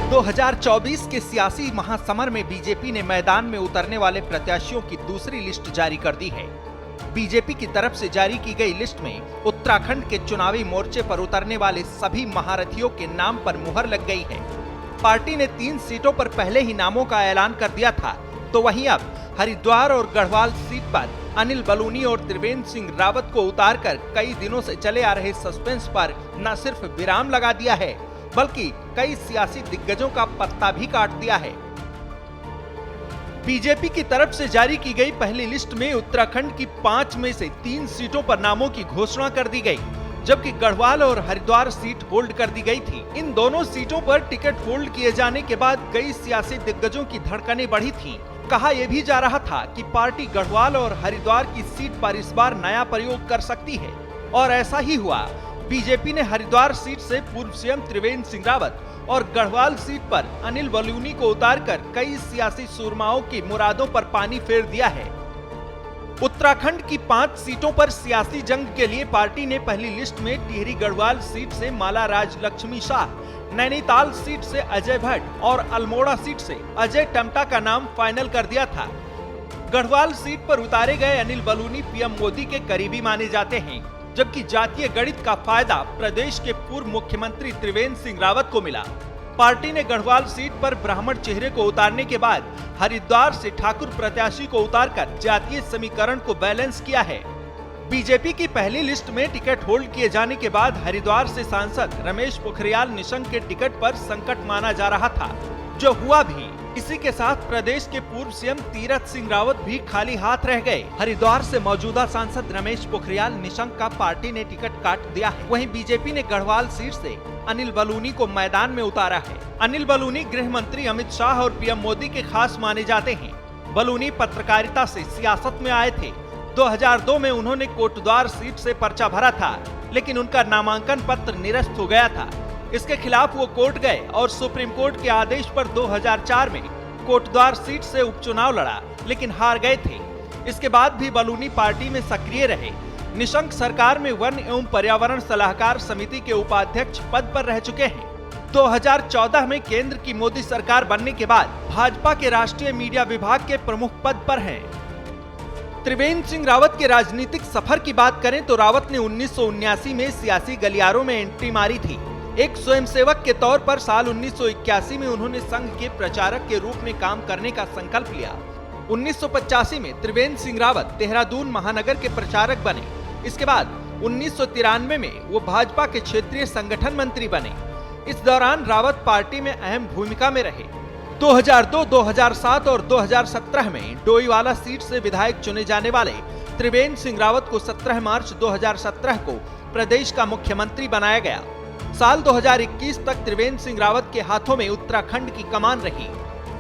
2024 के सियासी महासमर में बीजेपी ने मैदान में उतरने वाले प्रत्याशियों की दूसरी लिस्ट जारी कर दी है। बीजेपी की तरफ से जारी की गई लिस्ट में उत्तराखंड के चुनावी मोर्चे पर उतरने वाले सभी महारथियों के नाम पर मुहर लग गई है। पार्टी ने 3 सीटों पर पहले ही नामों का ऐलान कर दिया था, तो वहीं अब हरिद्वार और गढ़वाल सीट पर अनिल बलूनी और त्रिवेंद्र सिंह रावत को उतारकर कई दिनों से चले आ रहे सस्पेंस पर न सिर्फ विराम लगा दिया है, बल्कि कई सियासी दिग्गजों का पत्ता भी काट दिया है। बीजेपी की तरफ से जारी की गई पहली लिस्ट में उत्तराखंड की 5 में से 3 सीटों पर नामों की घोषणा कर दी गई, जबकि गढ़वाल और हरिद्वार सीट होल्ड कर दी गई थी। इन दोनों सीटों पर टिकट होल्ड किए जाने के बाद कई सियासी दिग्गजों की धड़कनें बढ़ी थीं। कहा यह भी जा रहा था कि पार्टी गढ़वाल और हरिद्वार की सीट पर इस बार नया प्रयोग कर सकती है, और ऐसा ही हुआ। बीजेपी ने हरिद्वार सीट से पूर्व सीएम त्रिवेंद्र सिंह रावत और गढ़वाल सीट पर अनिल बलूनी को उतारकर कई सियासी सुरमाओं की मुरादों पर पानी फेर दिया है। उत्तराखंड की 5 सीटों पर सियासी जंग के लिए पार्टी ने पहली लिस्ट में टिहरी गढ़वाल सीट से माला राज लक्ष्मी शाह, नैनीताल सीट से अजय भट्ट और अल्मोड़ा सीट से अजय टम्टा का नाम फाइनल कर दिया था। गढ़वाल सीट पर उतारे गए अनिल बलूनी पीएम मोदी के करीबी माने जाते हैं, जबकि जातीय गणित का फायदा प्रदेश के पूर्व मुख्यमंत्री त्रिवेंद्र सिंह रावत को मिला। पार्टी ने गढ़वाल सीट पर ब्राह्मण चेहरे को उतारने के बाद हरिद्वार से ठाकुर प्रत्याशी को उतारकर जातीय समीकरण को बैलेंस किया है। बीजेपी की पहली लिस्ट में टिकट होल्ड किए जाने के बाद हरिद्वार से सांसद रमेश पोखरियाल निशंक के टिकट पर संकट माना जा रहा था, जो हुआ भी। इसी के साथ प्रदेश के पूर्व सीएम तीरथ सिंह रावत भी खाली हाथ रह गए। हरिद्वार से मौजूदा सांसद रमेश पोखरियाल निशंक का पार्टी ने टिकट काट दिया है। वहीं बीजेपी ने गढ़वाल सीट से अनिल बलूनी को मैदान में उतारा है। अनिल बलूनी गृह मंत्री अमित शाह और पीएम मोदी के खास माने जाते हैं। बलूनी पत्रकारिता से सियासत में आए थे। 2002 में उन्होंने कोटद्वार सीट से पर्चा भरा था, लेकिन उनका नामांकन पत्र निरस्त हो गया था। इसके खिलाफ वो कोर्ट गए और सुप्रीम कोर्ट के आदेश पर 2004 में कोटद्वार सीट से उपचुनाव लड़ा, लेकिन हार गए थे। इसके बाद भी बलूनी पार्टी में सक्रिय रहे। निशंक सरकार में वन एवं पर्यावरण सलाहकार समिति के उपाध्यक्ष पद पर रह चुके हैं। 2014 में केंद्र की मोदी सरकार बनने के बाद भाजपा के राष्ट्रीय मीडिया विभाग के प्रमुख पद पर हैं। त्रिवेंद्र सिंह रावत के राजनीतिक सफर की बात करें तो रावत ने 1979 में सियासी गलियारों में एंट्री मारी थी। एक स्वयंसेवक के तौर पर साल 1981 में उन्होंने संघ के प्रचारक के रूप में काम करने का संकल्प लिया। 1985 में त्रिवेंद्र सिंह रावत देहरादून महानगर के प्रचारक बने। इसके बाद 1993 में वो भाजपा के क्षेत्रीय संगठन मंत्री बने। इस दौरान रावत पार्टी में अहम भूमिका में रहे। 2002, 2007 और 2017 में डोईवाला सीट से विधायक चुने जाने वाले त्रिवेंद्र सिंह रावत को 17 मार्च 2017 को प्रदेश का मुख्यमंत्री बनाया गया। साल 2021 तक त्रिवेंद्र सिंह रावत के हाथों में उत्तराखंड की कमान रही।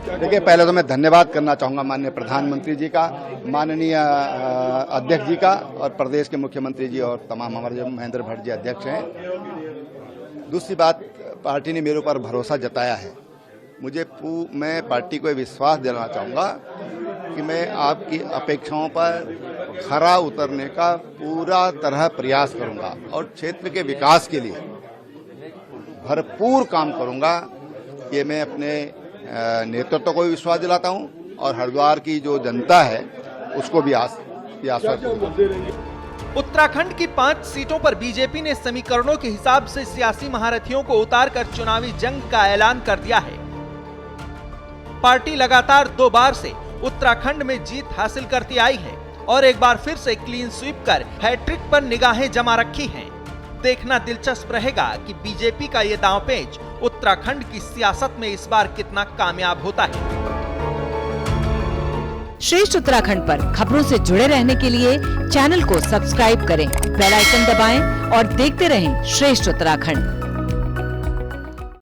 देखिए, पहले तो मैं धन्यवाद करना चाहूंगा माननीय प्रधानमंत्री जी का, माननीय अध्यक्ष जी का, और प्रदेश के मुख्यमंत्री जी और तमाम हमारे जो महेंद्र भट्ट जी अध्यक्ष हैं। दूसरी बात, पार्टी ने मेरे ऊपर भरोसा जताया है। मैं पार्टी को विश्वास दिलाना चाहूंगा कि मैं आपकी अपेक्षाओं पर खरा उतरने का पूरा तरह प्रयास करूंगा और क्षेत्र के विकास के लिए भरपूर काम करूंगा। ये मैं अपने नेतृत्व को भी विश्वास दिलाता हूं और हरिद्वार की जो जनता है उसको भी आश्वस्त करूंगा। उत्तराखंड की 5 सीटों पर बीजेपी ने समीकरणों के हिसाब से सियासी महारथियों को उतारकर चुनावी जंग का ऐलान कर दिया है। पार्टी लगातार 2 बार से उत्तराखंड में जीत हासिल करती आई है और एक बार फिर से क्लीन स्वीप कर हैट्रिक पर निगाहें जमा रखी हैं। देखना दिलचस्प रहेगा कि बीजेपी का ये दांवपेच उत्तराखंड की सियासत में इस बार कितना कामयाब होता है। श्रेष्ठ उत्तराखंड पर खबरों से जुड़े रहने के लिए चैनल को सब्सक्राइब करें, बेल आइकन दबाएं और देखते रहें श्रेष्ठ उत्तराखंड।